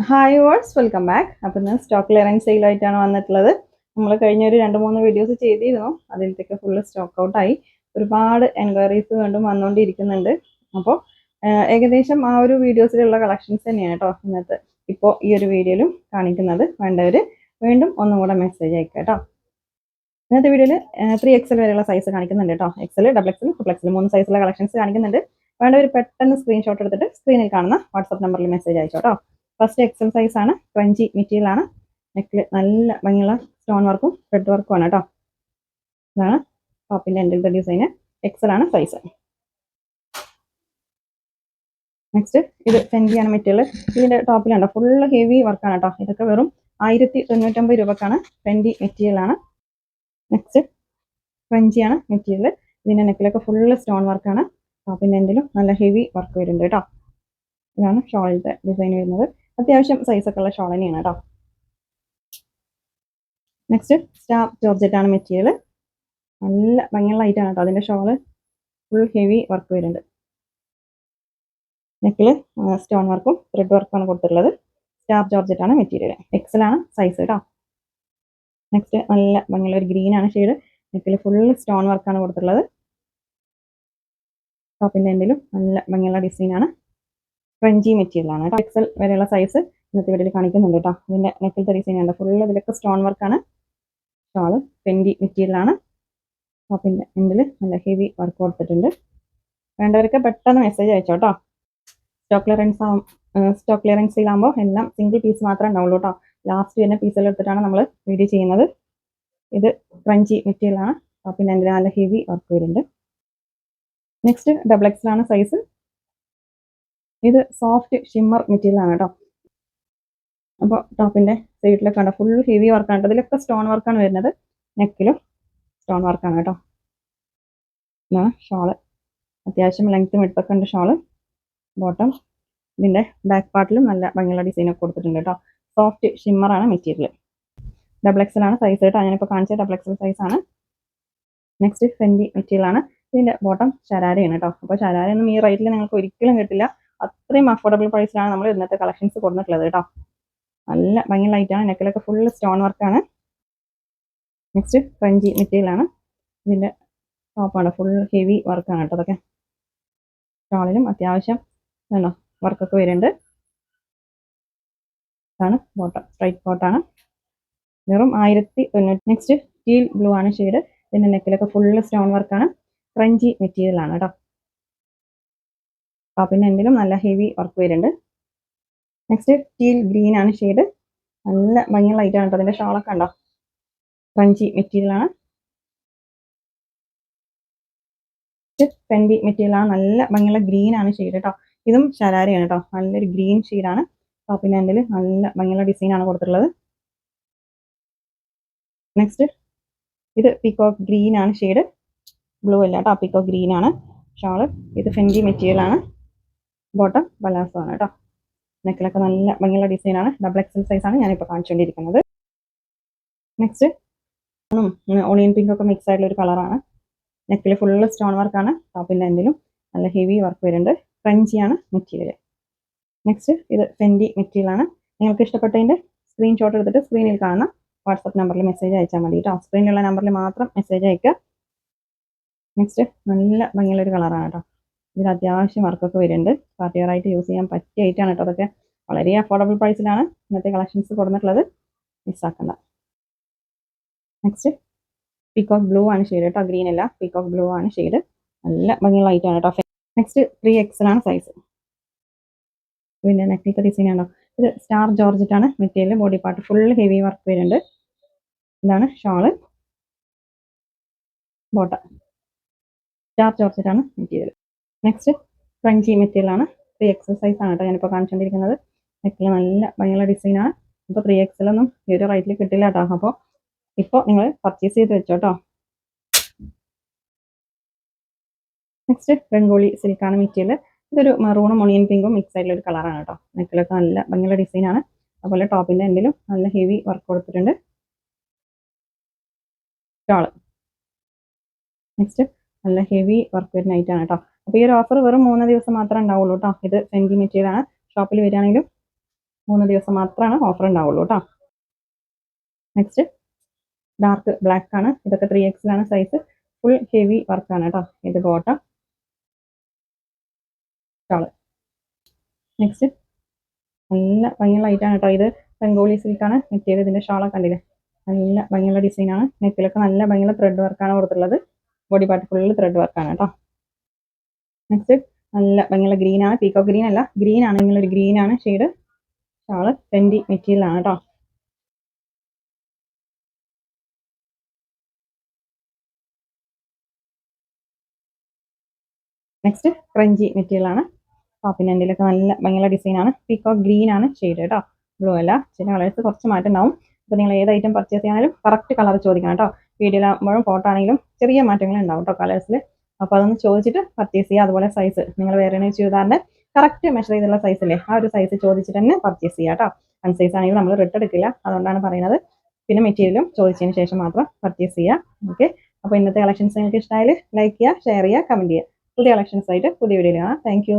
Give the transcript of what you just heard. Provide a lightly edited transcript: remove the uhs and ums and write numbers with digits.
Hi verse welcome back. അപ്പം ഇന്ന് stock clearance സെയിലായിട്ടാണ് വന്നിട്ടുള്ളത്. നമ്മൾ കഴിഞ്ഞൊരു 2-3 വീഡിയോസ് ചെയ്തിരുന്നു. അതിലത്തേക്ക് ഫുള്ള് സ്റ്റോക്ക് ഔട്ടായി. ഒരുപാട് എൻക്വയറീസ് വീണ്ടും വന്നുകൊണ്ടിരിക്കുന്നുണ്ട്. അപ്പോൾ ഏകദേശം ആ ഒരു വീഡിയോസിലുള്ള കളക്ഷൻസ് തന്നെയാണ് കേട്ടോ ഇന്നത്തെ ഇപ്പോൾ ഈ ഒരു വീഡിയോയിലും കാണിക്കുന്നത്. വേണ്ടവർ വീണ്ടും ഒന്നും കൂടെ മെസ്സേജ് അയക്കുക കേട്ടോ. ഇന്നത്തെ വീഡിയോയിൽ 3XL വരെയുള്ള സൈസ് കാണിക്കുന്നുണ്ട് കേട്ടോ. XL, XXL, XXL 3 സൈസുള്ള കളക്ഷൻസ് കാണിക്കുന്നുണ്ട്. വേണ്ടവർ പെട്ടെന്ന് സ്ക്രീൻഷോട്ട് എടുത്തിട്ട് സ്ക്രീനിൽ കാണുന്ന വാട്സപ്പ് നമ്പറിൽ മെസ്സേജ് അയച്ചോ കേട്ടോ. ഫസ്റ്റ് എക്സൽ സൈസ് ആണ്, ക്രഞ്ചി മെറ്റീരിയൽ ആണ്. നെക്കിൽ നല്ല ഭംഗിയുള്ള സ്റ്റോൺ വർക്കും ത്രെഡ് വർക്കും ആണ് കേട്ടോ. ഇതാണ് ടോപ്പിന്റെ എൻഡിലത്തെ ഡിസൈന്. എക്സൽ ആണ് സൈസ്. നെക്സ്റ്റ് ഇത് ഫെൻഡിയാണ് മെറ്റീരിയൽ. ഇതിന്റെ ടോപ്പിലുണ്ടോ ഫുള്ള് ഹെവി വർക്കാണ് കേട്ടോ. ഇതൊക്കെ വെറും 1099 രൂപക്കാണ്. ഫെൻഡി മെറ്റീരിയൽ ആണ്. നെക്സ്റ്റ് ക്രഞ്ചിയാണ് മെറ്റീരിയൽ. ഇതിന്റെ നെക്കിലൊക്കെ ഫുള്ള് സ്റ്റോൺ വർക്കാണ്. ടോപ്പിന്റെ എൻഡിലും നല്ല ഹെവി വർക്ക് വരുന്നുണ്ട് കേട്ടോ. ഇതാണ് ഷോളിന്റെ ഡിസൈൻ വരുന്നത്. അത്യാവശ്യം സൈസൊക്കെ ഉള്ള ഷോൾ തന്നെയാണ് കേട്ടോ. നെക്സ്റ്റ് സ്റ്റാർ ജോർജറ്റ് ആണ് മെറ്റീരിയൽ. നല്ല ഭംഗിയുള്ള ഐറ്റാണ് കേട്ടോ. അതിന്റെ ഷോള് ഫുൾ ഹെവി വർക്ക് വരുന്നുണ്ട്. നെക്കിൽ സ്റ്റോൺ വർക്കും ത്രെഡ് വർക്കുമാണ് കൊടുത്തിട്ടുള്ളത്. സ്റ്റാർ ജോർജറ്റ് ആണ് മെറ്റീരിയൽ. എക്സൽ ആണ് സൈസ് കേട്ടോ. നെക്സ്റ്റ് നല്ല ഭംഗിയുള്ള ഒരു ഗ്രീൻ ആണ് ഷെയ്ഡ്. നെക്കിൽ ഫുൾ സ്റ്റോൺ വർക്കാണ് കൊടുത്തിട്ടുള്ളത്. ടോപ്പിന്റെ എൻഡിലും നല്ല ഭംഗിയുള്ള ഡിസൈൻ ആണ്. ക്രഞ്ചി മെറ്റീരിയൽ ആണ് കേട്ടോ. എക്സൽ വരെയുള്ള സൈസ് ഇന്നത്തെ വീഡിയോയിൽ കാണിക്കുന്നുണ്ട് കേട്ടോ. ഇതിന്റെ നെക്കിലത്തെ ഡിസൈൻ ഉണ്ട്. ഫുൾ ഇതിലൊക്കെ സ്റ്റോൺ വർക്കാണ്. ഷോള് ഫെൻഡി മെറ്റീരിയൽ ആണ്. ടോപ്പിന്റെ എൻഡിൽ നല്ല ഹെവി വർക്ക് കൊടുത്തിട്ടുണ്ട്. വേണ്ടവരൊക്കെ പെട്ടെന്ന് മെസ്സേജ് അയച്ചോ കേട്ടോ. സ്റ്റോക്ക് ക്ലിയറൻസ് സെയിലാകുമ്പോൾ എല്ലാം സിംഗിൾ പീസ് മാത്രമേ ഉണ്ടാവുള്ളൂ കേട്ടോ. ലാസ്റ്റ് വരുന്ന പീസുകൾ എടുത്തിട്ടാണ് നമ്മൾ വീഡിയോ ചെയ്യുന്നത്. ഇത് ക്രഞ്ചി മെറ്റീരിയൽ ആണ്. ടോപ്പിന്റെ എൻഡിൽ നല്ല ഹെവി വർക്ക് വരുന്നുണ്ട്. നെക്സ്റ്റ് XXL ആണ് സൈസ്. ഇത് സോഫ്റ്റ് ഷിമ്മർ മെറ്റീരിയൽ ആണ് കേട്ടോ. അപ്പോൾ ടോപ്പിന്റെ സൈഡിലൊക്കെ ഉണ്ട് ഫുൾ ഹെവി വർക്കാണ് കേട്ടോ. ഇതിലൊക്കെ സ്റ്റോൺ വർക്കാണ് വരുന്നത്. നെക്കിലും സ്റ്റോൺ വർക്കാണ് കേട്ടോ. ഇതാണ് ഷോള്. അത്യാവശ്യം ലെങ്ത്തും എടുത്തൊക്കെ ഉണ്ട് ഷോള്. ബോട്ടം ഇതിന്റെ ബാക്ക് പാർട്ടിലും നല്ല ഭംഗിയുള്ള ഡിസൈനൊക്കെ കൊടുത്തിട്ടുണ്ട് കേട്ടോ. സോഫ്റ്റ് ഷിമ്മർ ആണ് മെറ്റീരിയൽ. XXL ആണ് സൈസ് കേട്ടോ. ഞാനിപ്പോൾ കാണിച്ച XXL സൈസ് ആണ്. നെക്സ്റ്റ് ഫെൻഡി മെറ്റീരിയൽ ആണ്. ഇതിന്റെ ബോട്ടം ശരാരയാണ് കേട്ടോ. അപ്പോൾ ശരാരയൊന്നും ഈ റേറ്റിൽ നിങ്ങൾക്ക് ഒരിക്കലും കിട്ടില്ല. അത്രയും അഫോർഡബിൾ പ്രൈസിലാണ് നമ്മൾ ഇന്നത്തെ കളക്ഷൻസ് കൊടുത്തിട്ടുള്ളത് കേട്ടോ. നല്ല ഭംഗിയുള്ള ഐറ്റാണ്. നെക്കിലൊക്കെ ഫുൾ സ്റ്റോൺ വർക്കാണ്. നെക്സ്റ്റ് ക്രഞ്ചി മെറ്റീരിയൽ ആണ്. ഇതിന്റെ ടോപ്പാണ് ഫുൾ ഹെവി വർക്കാണ് കേട്ടോ. അതൊക്കെ ഷോളിലും അത്യാവശ്യം വേണോ വർക്കൊക്കെ വരുന്നുണ്ട്. ഇതാണ് ബോട്ടം. സ്ട്രൈറ്റ് ബോട്ടാണ്. വെറും 1090. നെക്സ്റ്റ് ടീൽ ബ്ലൂ ആണ് ഷെയ്ഡ്. ഇതിന്റെ നെക്കിലൊക്കെ ഫുള്ള് സ്റ്റോൺ വർക്കാണ്. ക്രഞ്ചി മെറ്റീരിയൽ ആണ് കേട്ടോ. ടോപ്പിന്റെ എൻഡിലും നല്ല ഹെവി വർക്ക് വരുന്നുണ്ട്. നെക്സ്റ്റ് ടീൽ ഗ്രീൻ ആണ് ഷെയ്ഡ്. നല്ല ഭംഗിയുള്ള ഐറ്റാണ് കേട്ടോ. അതിന്റെ ഷോളൊക്കെ ഉണ്ടോ ക്രഞ്ചി മെറ്റീരിയൽ ആണ്. ഫെൻഡി മെറ്റീരിയൽ ആണ്. നല്ല ഭംഗിയുള്ള ഗ്രീൻ ആണ് ഷെയ്ഡ് കേട്ടോ. ഇതും ശരാരയാണ് കേട്ടോ. നല്ലൊരു ഗ്രീൻ ഷെയ്ഡാണ്. ടോപ്പിന്റെ എൻഡിൽ നല്ല ഭംഗിയുള്ള ഡിസൈൻ ആണ് കൊടുത്തിട്ടുള്ളത്. നെക്സ്റ്റ് ഇത് പീകോക്ക് ഗ്രീൻ ആണ് ഷെയ്ഡ്. ബ്ലൂ അല്ല കേട്ടോ. പീകോക്ക് ഗ്രീൻ ആണ് ഷോള്. ഇത് ഫെൻഡി മെറ്റീരിയൽ ആണ്. ബോട്ടം ബലാസോ ആണ് കേട്ടോ. നെക്കിലൊക്കെ നല്ല ഭംഗിയുള്ള ഡിസൈൻ ആണ്. XXL സൈസ് ആണ് ഞാനിപ്പോൾ കാണിച്ചുകൊണ്ടിരിക്കുന്നത്. നെക്സ്റ്റ് ഓണിയൻ പിങ്ക് ഒക്കെ മിക്സ് ആയിട്ടുള്ള ഒരു കളറാണ്. നെക്കിൽ ഫുള്ള് സ്റ്റോൺ വർക്കാണ്. ടോപ്പിന്റെ എൻഡിലും നല്ല ഹെവി വർക്ക് വരുന്നുണ്ട്. ക്രഞ്ചിയാണ് മെറ്റീരിയൽ. നെക്സ്റ്റ് ഇത് ഫെൻഡി മെറ്റീരിയൽ ആണ്. നിങ്ങൾക്ക് ഇഷ്ടപ്പെട്ടതിന്റെ സ്ക്രീൻഷോട്ട് എടുത്തിട്ട് സ്ക്രീനിൽ കാണുന്ന വാട്സപ്പ് നമ്പറിൽ മെസ്സേജ് അയച്ചാൽ മതി കേട്ടോ. സ്ക്രീനിലുള്ള നമ്പറിൽ മാത്രം മെസ്സേജ് അയക്കുക. നെക്സ്റ്റ് നല്ല ഭംഗിയുള്ള ഒരു കളറാണ് കേട്ടോ. ഇതിൽ അത്യാവശ്യം വർക്കൊക്കെ വരുന്നുണ്ട്. പാർട്ടി വെയർ ആയിട്ട് യൂസ് ചെയ്യാൻ പറ്റിയ ഐറ്റാണ് കേട്ടോ. അതൊക്കെ വളരെ അഫോർഡബിൾ പ്രൈസിലാണ് ഇന്നത്തെ കളക്ഷൻസ് കൊടുത്തിട്ടുള്ളത്. മിസ്സാക്കണ്ട. നെക്സ്റ്റ് പീകോക്ക് ബ്ലൂ ആണ് ഷെയ്ഡ് കേട്ടോ. ഗ്രീൻ അല്ല, പീകോക്ക് ബ്ലൂ ആണ് ഷെയ്ഡ്. നല്ല ഭംഗിയുള്ള ഐറ്റാണ് കേട്ടോ. നെക്സ്റ്റ് 3XL ആണ് സൈസ്. പിന്നെ നെക്കിലത്തെ ഡിസൈൻ ആണോ. ഇത് സ്റ്റാർ ജോർജറ്റ് ആണ് material. Body part full heavy work വരുന്നുണ്ട്. ഇതാണ് ഷോള്. ബോട്ടം സ്റ്റാർ ജോർജറ്റ് ആണ് മെറ്റീരിയൽ. നെക്സ്റ്റ് ക്രഞ്ചി മെറ്റീരിയൽ ആണ്. 3XL സൈസ് ആണ് കേട്ടോ ഞാനിപ്പോൾ കാണിച്ചുകൊണ്ടിരിക്കുന്നത്. നെക്കിൽ നല്ല ഭംഗിയുള്ള ഡിസൈൻ ആണ്. ഇപ്പോൾ 3XL ഒന്നും ഈ ഒരു റേറ്റിൽ കിട്ടില്ല കേട്ടോ. അപ്പോൾ ഇപ്പോൾ നിങ്ങൾ പർച്ചേസ് ചെയ്ത് വെച്ചോ കേട്ടോ. നെക്സ്റ്റ് ബംഗോളി സിൽക്കാണ് മെറ്റീരിയൽ. ഇതൊരു മെറൂണും ഒണിയൻ പിങ്കും മിക്സ് ആയിട്ടുള്ള ഒരു കളറാണ് കേട്ടോ. നെക്കിലൊക്കെ നല്ല ഭംഗിയുള്ള ഡിസൈൻ ആണ്. അതുപോലെ ടോപ്പിന്റെ എൻഡിലും നല്ല ഹെവി വർക്ക് കൊടുത്തിട്ടുണ്ട്. ഷോള് നെക്സ്റ്റ് നല്ല ഹെവി വർക്ക് വരുന്ന ഐറ്റാണ് കേട്ടോ. അപ്പോൾ ഈ ഒരു ഓഫർ വെറും 3 ദിവസം മാത്രമേ ഉണ്ടാവുള്ളൂ കേട്ടോ. ഇത് ഫെൻഡി മെറ്റീരിയൽ ആണ്. ഷോപ്പിൽ വരികയാണെങ്കിലും 3 ദിവസം മാത്രമാണ് ഓഫർ ഉണ്ടാവുള്ളൂ കേട്ടോ. നെക്സ്റ്റ് ഡാർക്ക് ബ്ലാക്ക് ആണ്. ഇതൊക്കെ 3XL ആണ് സൈസ്. ഫുൾ ഹെവി വർക്കാണ് കേട്ടോ. ഇത് ബോട്ടം ഷാള്. നെക്സ്റ്റ് നല്ല ഭംഗിയുള്ള ഐറ്റാണ് കേട്ടോ. ഇത് ബംഗോളി സിൽക്കാണ് മെറ്റീരിയൽ. ഇതിന്റെ ഷാളൊക്കെ കണ്ടില്ലേ, നല്ല ഭംഗിയുള്ള ഡിസൈനാണ്. നെക്കിലൊക്കെ നല്ല ഭംഗിയുള്ള ത്രെഡ് വർക്കാണ് കൊടുത്തിട്ടുള്ളത്. ബോഡി പാർട്ട് ഫുള്ള് ത്രെഡ് വർക്കാണ് കേട്ടോ. നെക്സ്റ്റ് നല്ല ഭംഗിയുള്ള ഗ്രീൻ ആണ്. പീക്കോ ഗ്രീൻ അല്ല, ഗ്രീൻ ആണ്. ഇങ്ങനൊരു ഗ്രീൻ ആണ് ഷെയ്ഡ്. ഷാള് ഫെൻഡി മെറ്റീരിയൽ ആണ് കേട്ടോ. നെക്സ്റ്റ് ക്രഞ്ചി മെറ്റീരിയൽ ആണ്. ടോപ്പിൻ്റെ എൻഡിലൊക്കെ നല്ല ഭംഗിയുള്ള ഡിസൈനാണ്. പീക്കോ ഗ്രീൻ ആണ് ഷെയ്ഡ് കേട്ടോ. ബ്ലൂ അല്ല. ചില കളേഴ്സ് കുറച്ച് മാറ്റം ഉണ്ടാവും. അപ്പോൾ നിങ്ങൾ ഏത് ഐറ്റം പർച്ചേസ് ചെയ്യാനാലും കറക്റ്റ് കളർ ചോദിക്കണം കേട്ടോ. വീഡിയോയിലാകുമ്പോഴും ഫോട്ടോ ആണെങ്കിലും ചെറിയ മാറ്റങ്ങൾ ഉണ്ടാവും കേട്ടോ കളേഴ്സിൽ. അപ്പോൾ അതൊന്ന് ചോദിച്ചിട്ട് പർച്ചേസ് ചെയ്യുക. അതുപോലെ സൈസ് നിങ്ങൾ വേറെ ചുരിദാറിൻ്റെ കറക്റ്റ് മെഷർ ചെയ്തുള്ള സൈസില്ലേ, ആ ഒരു സൈസ് ചോദിച്ചിട്ട് തന്നെ പർച്ചേസ് ചെയ്യുക കേട്ടോ. അൺസൈസ് ആണെങ്കിൽ നമ്മൾ റിട്ടേൺ എടുക്കില്ല, അതുകൊണ്ടാണ് പറയുന്നത്. പിന്നെ മെറ്റീരിയലും ചോദിച്ചതിന് ശേഷം മാത്രം പർച്ചേസ് ചെയ്യുക. ഓക്കെ. അപ്പോൾ ഇന്നത്തെ കളക്ഷൻസ് നിങ്ങൾക്ക് ഇഷ്ടമായാൽ ലൈക്ക് ചെയ്യുക, ഷെയർ ചെയ്യുക, കമൻറ്റ് ചെയ്യുക. പുതിയ കളക്ഷൻസ് ആയിട്ട് പുതിയ വീഡിയോയിൽ കാണാം. താങ്ക്